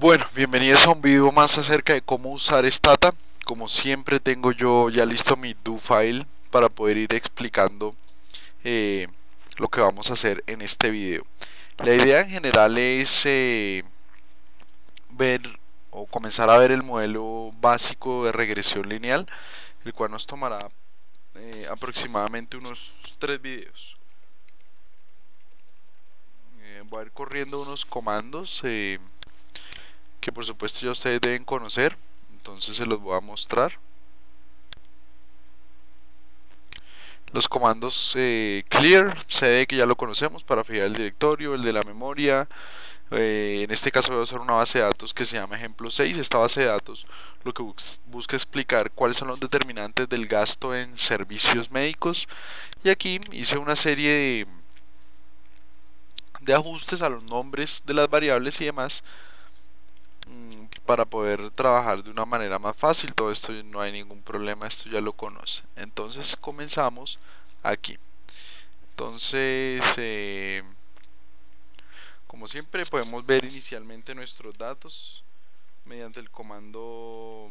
Bueno, bienvenidos a un video más acerca de cómo usar Stata. Como siempre tengo yo ya listo mi do file para poder ir explicando eh, lo que vamos a hacer en este video. La idea en general es ver o comenzar a ver el modelo básico de regresión lineal, el cual nos tomará aproximadamente unos 3 videos. Voy a ir corriendo unos comandos que por supuesto ya ustedes deben conocer, entonces se los voy a mostrar. Los comandos clear, cd, que ya lo conocemos para fijar el directorio, el de la memoria. En este caso voy a usar una base de datos que se llama ejemplo 6. Esta base de datos lo que busca explicar cuáles son los determinantes del gasto en servicios médicos. Y aquí hice una serie de ajustes a los nombres de las variables y demás para poder trabajar de una manera más fácil. Todo esto no hay ningún problema, esto ya lo conoce. Entonces comenzamos aquí. Entonces, como siempre, podemos ver inicialmente nuestros datos mediante el comando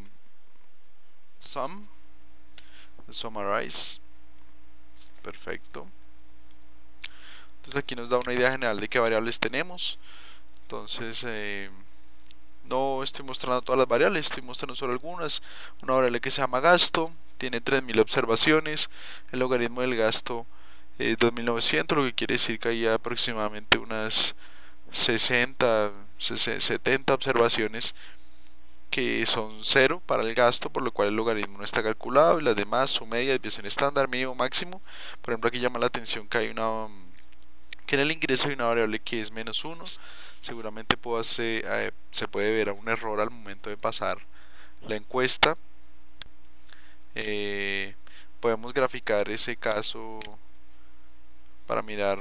summarize. Perfecto. Entonces aquí nos da una idea general de qué variables tenemos. Entonces, no estoy mostrando todas las variables, estoy mostrando solo algunas. Una variable que se llama gasto, tiene 3000 observaciones. El logaritmo del gasto es 2900, lo que quiere decir que hay aproximadamente unas 60, 70 observaciones que son cero para el gasto, por lo cual el logaritmo no está calculado, y las demás su media, desviación estándar, mínimo, máximo. Por ejemplo, aquí llama la atención que hay que en el ingreso hay una variable que es -1. Seguramente se puede ver un error al momento de pasar la encuesta. Eh, Podemos graficar ese caso para mirar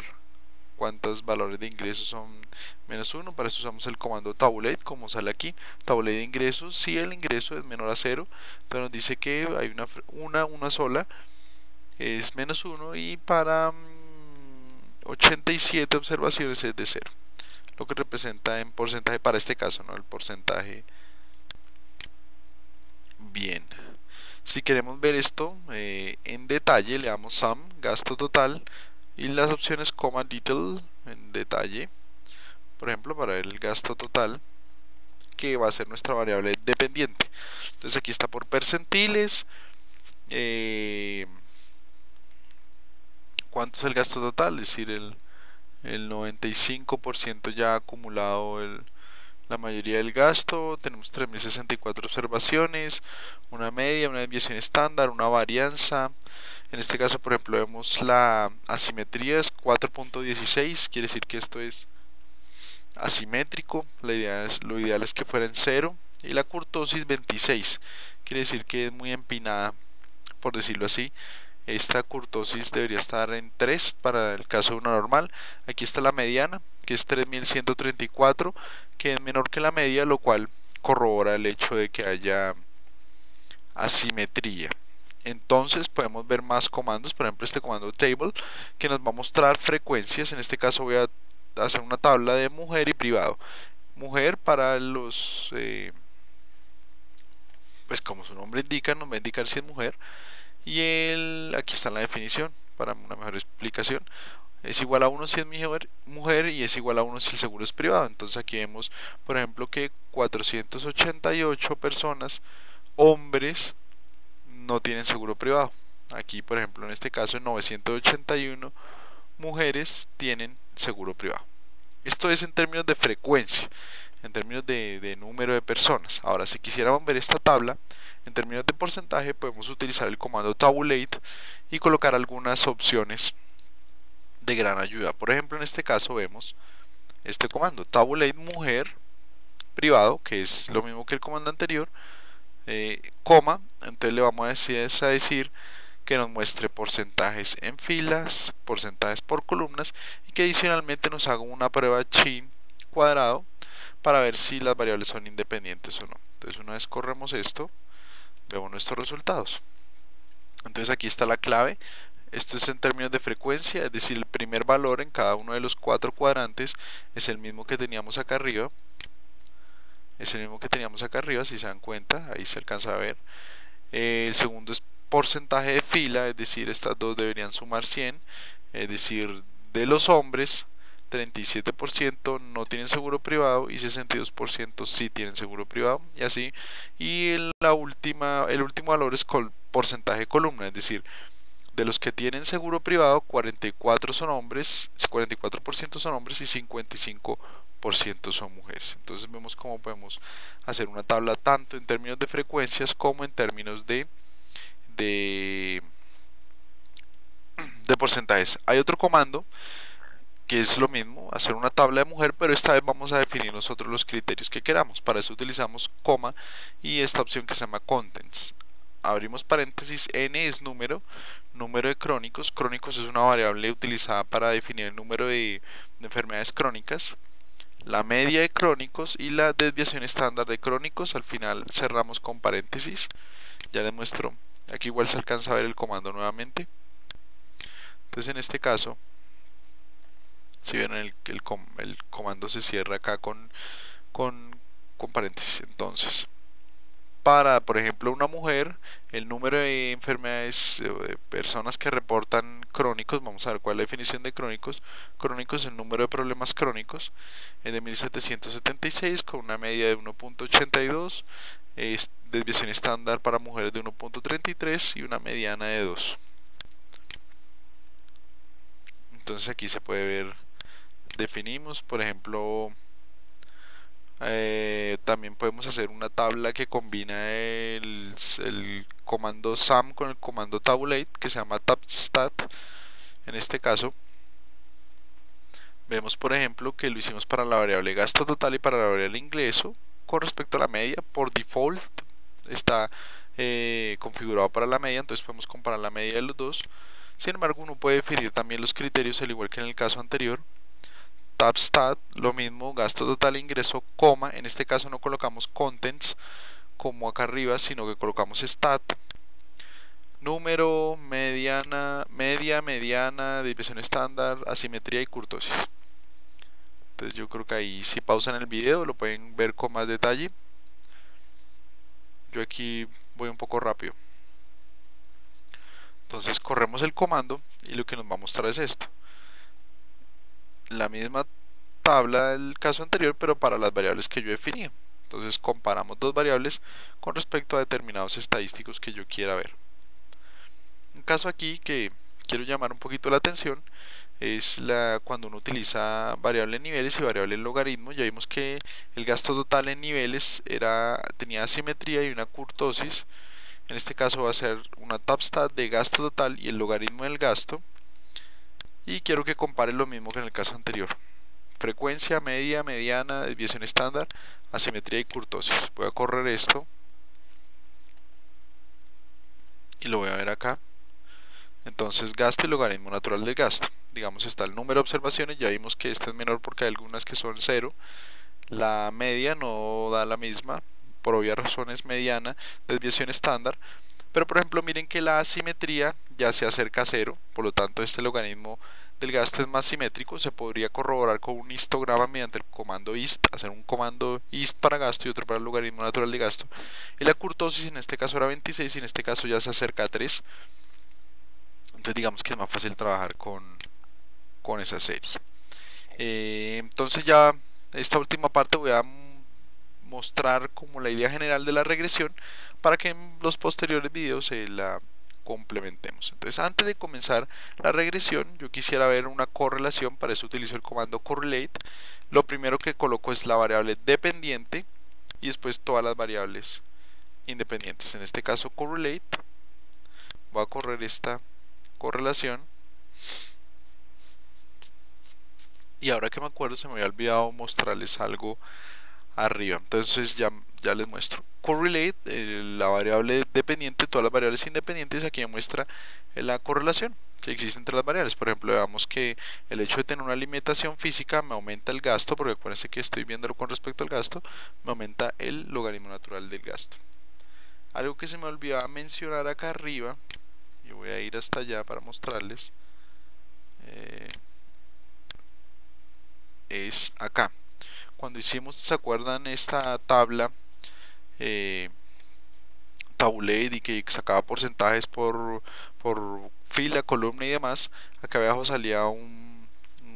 cuántos valores de ingresos son -1. Para esto usamos el comando tabulate, como sale aquí. Tabulate de ingresos, si el ingreso es menor a 0, entonces nos dice que hay una sola, es -1, y para 87 observaciones es de 0, lo que representa en porcentaje para este caso, ¿no? El porcentaje. Bien, si queremos ver esto en detalle, le damos sum, gasto total, y las opciones coma detail, en detalle. Por ejemplo, para el gasto total, que va a ser nuestra variable dependiente. Entonces aquí está por percentiles, cuánto es el gasto total, es decir, el 95% ya acumulado la mayoría del gasto. Tenemos 3064 observaciones, una media, una desviación estándar, una varianza. En este caso, por ejemplo, vemos la asimetría es 4.16, quiere decir que esto es asimétrico. Lo ideal es que fuera en 0, y la kurtosis 26, quiere decir que es muy empinada, por decirlo así. Esta kurtosis debería estar en 3 para el caso de una normal. Aquí está la mediana, que es 3134, que es menor que la media, lo cual corrobora el hecho de que haya asimetría. Entonces podemos ver más comandos, por ejemplo este comando table, que nos va a mostrar frecuencias. En este caso voy a hacer una tabla de mujer y privado. Mujer para los, pues como su nombre indica, nos va a indicar si es mujer. Y aquí está la definición para una mejor explicación. Es igual a 1 si es mujer, y es igual a 1 si el seguro es privado. Entonces aquí vemos, por ejemplo, que 488 personas, hombres, no tienen seguro privado. Aquí, por ejemplo, en este caso, 981 mujeres tienen seguro privado. Esto es en términos de frecuencia, en términos de número de personas. Ahora, si quisiéramos ver esta tabla en términos de porcentaje, podemos utilizar el comando tabulate y colocar algunas opciones de gran ayuda. Por ejemplo, en este caso vemos este comando tabulate mujer privado, que es lo mismo que el comando anterior, coma. Entonces le vamos a decir que nos muestre porcentajes en filas, porcentajes por columnas, y que adicionalmente nos haga una prueba chi cuadrado para ver si las variables son independientes o no. Entonces una vez corremos esto, vemos nuestros resultados. Entonces aquí está la clave. Esto es en términos de frecuencia, es decir, el primer valor en cada uno de los 4 cuadrantes es el mismo que teníamos acá arriba. es el mismo que teníamos acá arriba, si se dan cuenta, ahí se alcanza a ver. El segundo es porcentaje de fila, es decir, estas dos deberían sumar 100, es decir, de los hombres, 37% no tienen seguro privado y 62% sí tienen seguro privado, y así. Y el último valor es porcentaje de columna, es decir, de los que tienen seguro privado, 44 son hombres, 44% son hombres y 55% son mujeres. Entonces vemos cómo podemos hacer una tabla tanto en términos de frecuencias como en términos de, de porcentajes. Hay otro comando que es lo mismo, hacer una tabla de mujer, pero esta vez vamos a definir nosotros los criterios que queramos. Para eso utilizamos coma y esta opción que se llama contents. Abrimos paréntesis, n es número de crónicos. Crónicos es una variable utilizada para definir el número de enfermedades crónicas. La media de crónicos y la desviación estándar de crónicos. Al final cerramos con paréntesis. Ya les muestro. Aquí igual se alcanza a ver el comando nuevamente. Entonces en este caso, si ven el comando se cierra acá con, con paréntesis. Entonces, para, por ejemplo, una mujer, el número de enfermedades, de personas que reportan crónicos, vamos a ver cuál es la definición de crónicos. Crónicos, el número de problemas crónicos, es de 1776 con una media de 1.82, desviación estándar para mujeres de 1.33 y una mediana de 2. Entonces aquí se puede ver, definimos, por ejemplo, también podemos hacer una tabla que combina el comando sum con el comando tabulate, que se llama tabstat. En este caso vemos, por ejemplo, que lo hicimos para la variable gasto total y para la variable ingreso. Con respecto a la media, por default está configurado para la media, entonces podemos comparar la media de los dos. Sin embargo, uno puede definir también los criterios al igual que en el caso anterior. Tabstat, lo mismo, gasto total e ingreso, coma, en este caso no colocamos contents como acá arriba, sino que colocamos stat, número, mediana, desviación estándar, asimetría y kurtosis. Entonces yo creo que ahí si pausan el video lo pueden ver con más detalle. Yo aquí voy un poco rápido. Entonces corremos el comando y lo que nos va a mostrar es esto. La misma tabla del caso anterior, pero para las variables que yo definí. Entonces comparamos dos variables con respecto a determinados estadísticos que yo quiera ver. Un caso aquí que quiero llamar un poquito la atención es cuando uno utiliza variable en niveles y variable en logaritmo. Ya vimos que el gasto total en niveles tenía asimetría y una kurtosis. En este caso va a ser una tabstat de gasto total y el logaritmo del gasto. Y quiero que compare lo mismo que en el caso anterior. Frecuencia, media, mediana, desviación estándar, asimetría y kurtosis. Voy a correr esto y lo voy a ver acá. Entonces gasto y logaritmo natural del gasto. Digamos está el número de observaciones, ya vimos que este es menor porque hay algunas que son 0. La media no da la misma, por obvias razones mediana, desviación estándar. Pero por ejemplo miren que la asimetría ya se acerca a 0, por lo tanto este logaritmo del gasto es más simétrico. Se podría corroborar con un histograma mediante el comando hist, hacer un comando hist para gasto y otro para el logaritmo natural de gasto. Y la kurtosis en este caso era 26 y en este caso ya se acerca a 3. Entonces digamos que es más fácil trabajar con esa serie. Entonces ya esta última parte voy a mostrar como la idea general de la regresión para que en los posteriores videos la complementemos. Entonces antes de comenzar la regresión yo quisiera ver una correlación, para eso utilizo el comando correlate. Lo primero que coloco es la variable dependiente y después todas las variables independientes. En este caso correlate, voy a correr esta correlación. Y ahora que me acuerdo se me había olvidado mostrarles algo arriba, entonces ya les muestro. Correlate, la variable dependiente, todas las variables independientes, aquí me muestra la correlación que existe entre las variables. Por ejemplo, veamos que el hecho de tener una limitación física me aumenta el gasto, porque acuérdense que estoy viéndolo con respecto al gasto, me aumenta el logaritmo natural del gasto. Algo que se me olvidaba mencionar acá arriba, yo voy a ir hasta allá para mostrarles, es acá. cuando hicimos, ¿se acuerdan esta tabla eh, Tabulet y que sacaba porcentajes por fila, columna y demás? Acá abajo salía un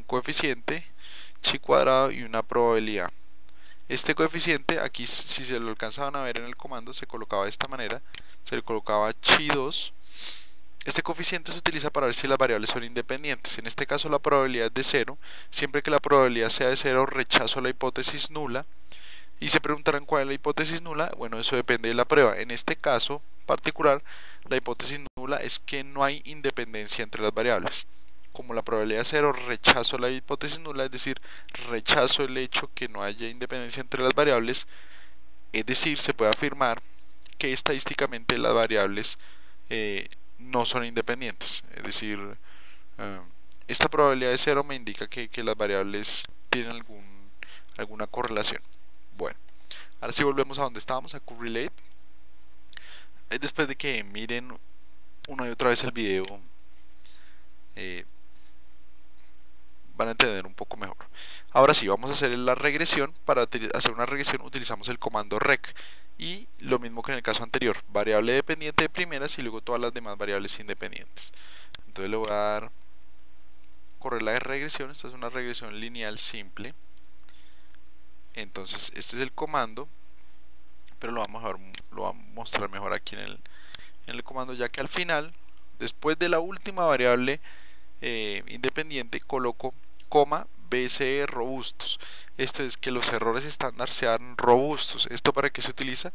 coeficiente chi cuadrado y una probabilidad. Este coeficiente, aquí si se lo alcanzaban a ver en el comando, se colocaba de esta manera, se le colocaba chi2. Este coeficiente se utiliza para ver si las variables son independientes. En este caso la probabilidad es de 0. Siempre que la probabilidad sea de 0, rechazo la hipótesis nula. Y se preguntarán cuál es la hipótesis nula. Bueno, eso depende de la prueba. En este caso particular, la hipótesis nula es que no hay independencia entre las variables. Como la probabilidad es 0, rechazo la hipótesis nula, es decir, rechazo el hecho que no haya independencia entre las variables. Es decir, se puede afirmar que estadísticamente las variables eh, no son independientes. Es decir, eh, esta probabilidad de 0 me indica que las variables tienen alguna correlación. Bueno, ahora sí volvemos a donde estábamos, a correlate. Es después de que miren una y otra vez el video, eh, van a entender un poco mejor. Ahora sí, vamos a hacer la regresión. Para hacer una regresión utilizamos el comando rec. Y lo mismo que en el caso anterior, variable dependiente de primeras y luego todas las demás variables independientes. Entonces le voy a dar correr la regresión. Esta es una regresión lineal simple. Entonces este es el comando, pero lo vamos a mostrar mejor aquí en el comando, ya que al final, después de la última variable independiente, coloco coma BCE robustos. Esto es que los errores estándar sean robustos. ¿Esto para qué se utiliza?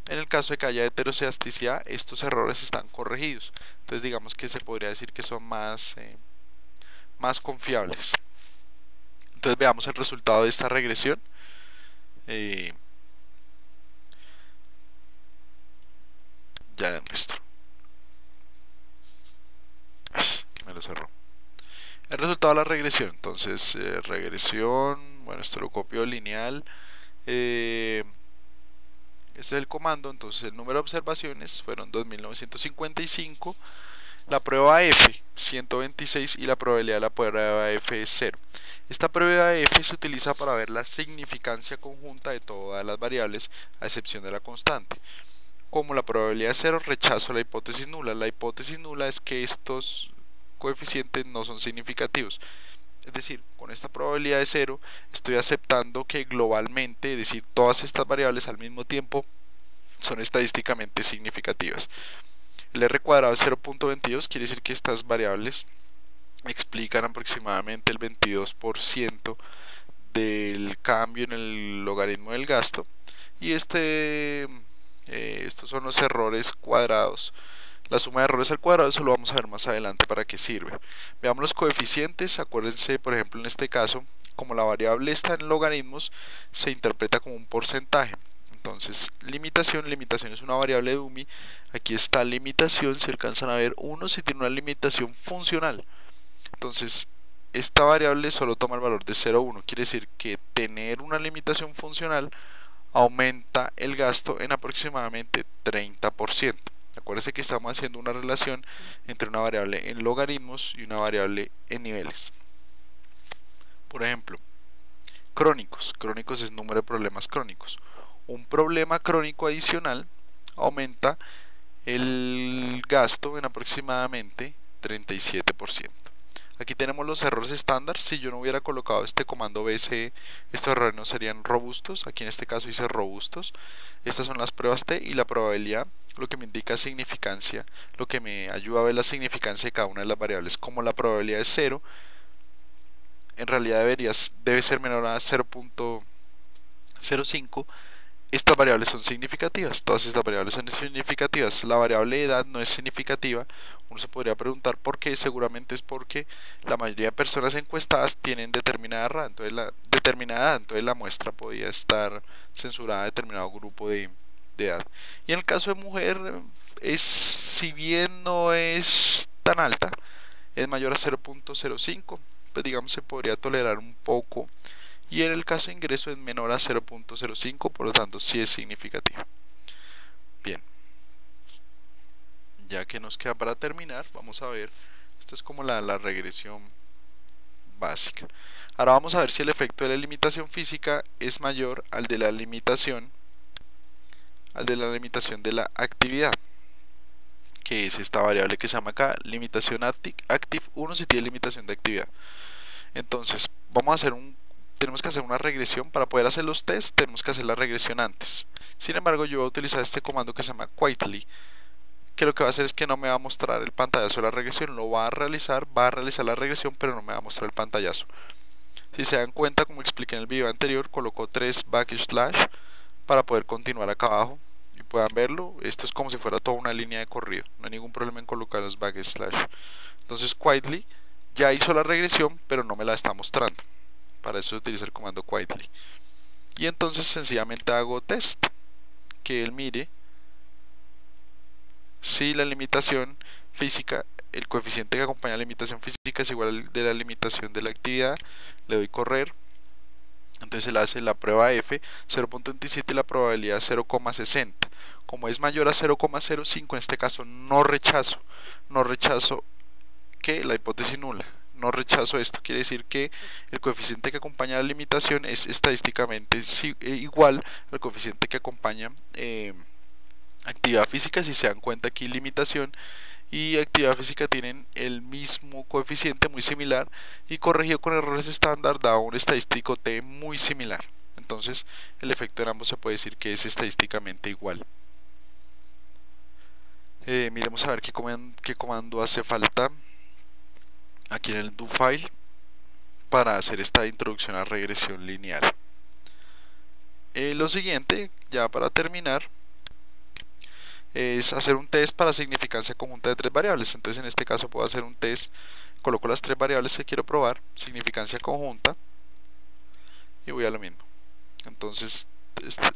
En el caso de que haya heterocedasticidad, estos errores están corregidos. Entonces digamos que se podría decir que son más confiables. Entonces veamos el resultado de esta regresión. Ya les muestro. Ay, me lo cerró. El resultado de la regresión. Entonces, regresión, bueno, esto lo copio lineal. Este es el comando. Entonces, el número de observaciones fueron 2955. La prueba F, 126, y la probabilidad de la prueba F es 0. Esta prueba F se utiliza para ver la significancia conjunta de todas las variables, a excepción de la constante. Como la probabilidad es 0, rechazo la hipótesis nula. La hipótesis nula es que estos coeficientes no son significativos. Es decir, con esta probabilidad de 0 estoy aceptando que globalmente, es decir, todas estas variables al mismo tiempo son estadísticamente significativas. El R cuadrado es 0.22, quiere decir que estas variables explican aproximadamente el 22% del cambio en el logaritmo del gasto. Y estos son los errores cuadrados. La suma de errores al cuadrado, eso lo vamos a ver más adelante para qué sirve. Veamos los coeficientes. Acuérdense, por ejemplo, en este caso, como la variable está en logaritmos, se interpreta como un porcentaje. Entonces, limitación es una variable de UMI. Aquí está limitación, si alcanzan a ver, 1 si tiene una limitación funcional. Entonces, esta variable solo toma el valor de 0,1. Quiere decir que tener una limitación funcional aumenta el gasto en aproximadamente 30%. Acuérdense que estamos haciendo una relación entre una variable en logaritmos y una variable en niveles. Por ejemplo, crónicos. Crónicos es número de problemas crónicos. Un problema crónico adicional aumenta el gasto en aproximadamente 37%. Aquí tenemos los errores estándar. Si yo no hubiera colocado este comando BCE, estos errores no serían robustos. Aquí en este caso hice robustos. Estas son las pruebas T y la probabilidad, lo que me indica significancia, lo que me ayuda a ver la significancia de cada una de las variables. Como la probabilidad es 0, en realidad debe ser menor a 0.05. Estas variables son significativas, todas estas variables son significativas. La variable de edad no es significativa. Uno se podría preguntar por qué. Seguramente es porque la mayoría de personas encuestadas tienen determinada edad, entonces la muestra podía estar censurada a determinado grupo de edad. Y en el caso de mujer, si bien no es tan alta, es mayor a 0.05, pues digamos se podría tolerar un poco. Y en el caso de ingreso es menor a 0.05, por lo tanto sí es significativo. Bien, ya que nos queda para terminar, vamos a ver, esta es como la regresión básica. Ahora vamos a ver si el efecto de la limitación física es mayor al de la limitación de la actividad, que es esta variable que se llama acá limitación active 1 si tiene limitación de actividad. Entonces tenemos que hacer una regresión. Para poder hacer los tests tenemos que hacer la regresión antes. Sin embargo, yo voy a utilizar este comando que se llama quietly, que lo que va a hacer es que no me va a mostrar el pantallazo de la regresión, lo va a realizar la regresión, pero no me va a mostrar el pantallazo. Si se dan cuenta, como expliqué en el video anterior, colocó 3 backslash para poder continuar acá abajo y puedan verlo. Esto es como si fuera toda una línea de corrido, no hay ningún problema en colocar los backslash. Entonces quietly ya hizo la regresión, pero no me la está mostrando. Para eso utilizo el comando quietly. Y entonces sencillamente hago test, que él mire si la limitación física, el coeficiente que acompaña a la limitación física es igual al de la limitación de la actividad. Le doy correr. Entonces él hace la prueba F 0.27 y la probabilidad 0,60. Como es mayor a 0,05, en este caso no rechazo que la hipótesis nula. No rechazo esto, quiere decir que el coeficiente que acompaña a la limitación es estadísticamente igual al coeficiente que acompaña actividad física. Si se dan cuenta, aquí limitación y actividad física tienen el mismo coeficiente, muy similar, y corregido con errores estándar da un estadístico T muy similar. Entonces el efecto en ambos se puede decir que es estadísticamente igual. Miremos a ver qué comando hace falta aquí en el do file para hacer esta introducción a regresión lineal. Lo siguiente, ya para terminar, es hacer un test para significancia conjunta de 3 variables. Entonces en este caso puedo hacer un test, coloco las 3 variables que quiero probar, significancia conjunta, y voy a lo mismo. Entonces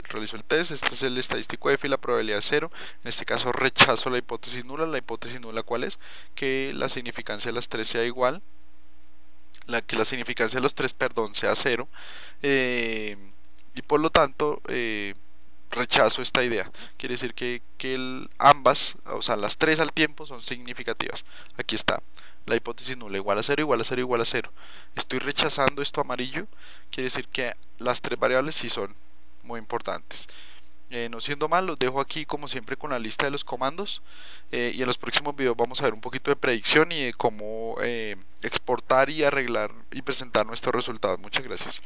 realizo el test, este es el estadístico F y la probabilidad es 0. En este caso rechazo la hipótesis nula. ¿Cuál es? Que la significancia de las 3 sea igual, que la significancia de los 3, perdón, sea 0, y por lo tanto rechazo esta idea. Quiere decir que ambas, o sea, las 3 al tiempo son significativas. Aquí está, la hipótesis nula igual a 0, igual a 0, igual a 0. Estoy rechazando esto amarillo, quiere decir que las 3 variables sí son muy importantes. No siendo mal, los dejo aquí como siempre con la lista de los comandos, y en los próximos videos vamos a ver un poquito de predicción y de cómo exportar y arreglar y presentar nuestros resultados. Muchas gracias.